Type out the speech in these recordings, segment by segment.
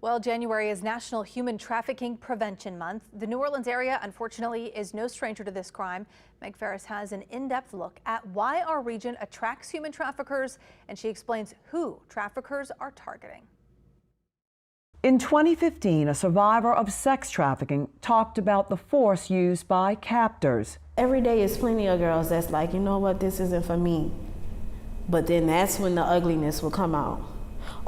Well, January is National Human Trafficking Prevention Month. The New Orleans area, unfortunately, is no stranger to this crime. Meg Ferris has an in-depth look at why our region attracts human traffickers, and she explains who traffickers are targeting. In 2015, a survivor of sex trafficking talked about the force used by captors. Every day is plenty of girls that's like, you know what, this isn't for me. But then that's when the ugliness will come out.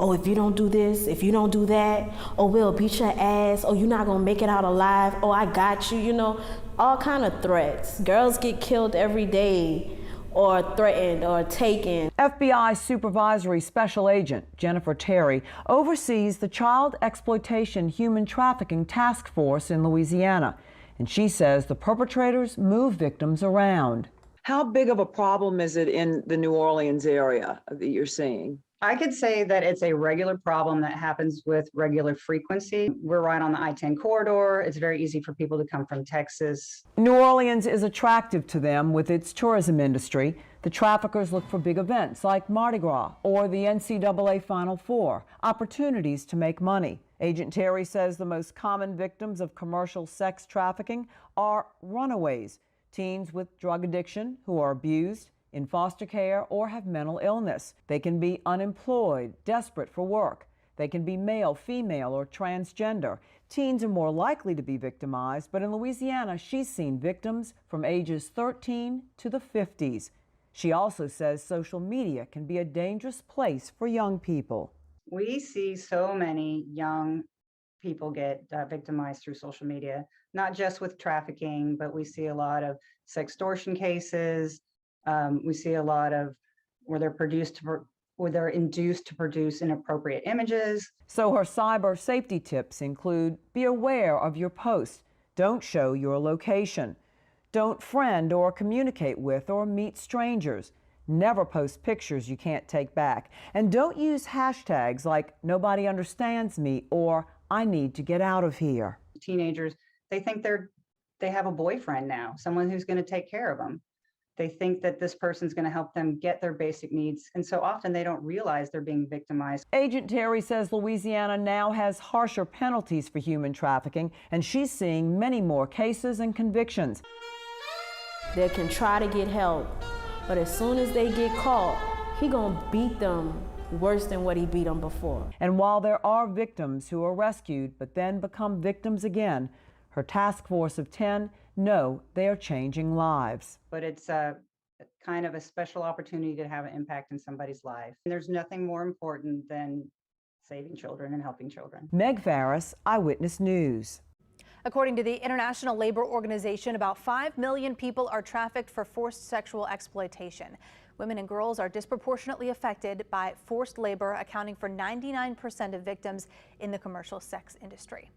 Oh, if you don't do this, if you don't do that, oh, we'll beat your ass, oh, you're not gonna make it out alive, oh, I got you, you know, all kind of threats. Girls get killed every day or threatened or taken. FBI Supervisory Special Agent Jennifer Terry oversees the Child Exploitation Human Trafficking Task Force in Louisiana, and she says the perpetrators move victims around. How big of a problem is it in the New Orleans area that you're seeing? I could say that it's a regular problem that happens with regular frequency. We're right on the I-10 corridor. It's very easy for people to come from Texas. New Orleans is attractive to them with its tourism industry. The traffickers look for big events like Mardi Gras or the NCAA Final Four, opportunities to make money. Agent Terry says the most common victims of commercial sex trafficking are runaways, teens with drug addiction who are abused, in foster care, or have mental illness. They can be unemployed, desperate for work. They can be male, female, or transgender. Teens are more likely to be victimized, but in Louisiana, she's seen victims from ages 13 to the 50s. She also says social media can be a dangerous place for young people. We see so many young people get victimized through social media, not just with trafficking, but we see a lot of sextortion cases. We see a lot of where they're induced to produce inappropriate images. So her cyber safety tips include: be aware of your posts. Don't show your location. Don't friend or communicate with or meet strangers. Never post pictures you can't take back. And don't use hashtags like nobody understands me or I need to get out of here. Teenagers, they think they have a boyfriend now, someone who's going to take care of them. They think that this person's going to help them get their basic needs, and so often they don't realize they're being victimized. Agent Terry says Louisiana now has harsher penalties for human trafficking, and she's seeing many more cases and convictions. They can try to get help, but as soon as they get caught, he gonna beat them worse than what he beat them before. And while there are victims who are rescued but then become victims again, her task force of 10 know they are changing lives. But it's a kind of a special opportunity to have an impact in somebody's life. And there's nothing more important than saving children and helping children. Meg Ferris, Eyewitness News. According to the International Labor Organization, about 5 million people are trafficked for forced sexual exploitation. Women and girls are disproportionately affected by forced labor, accounting for 99% of victims in the commercial sex industry.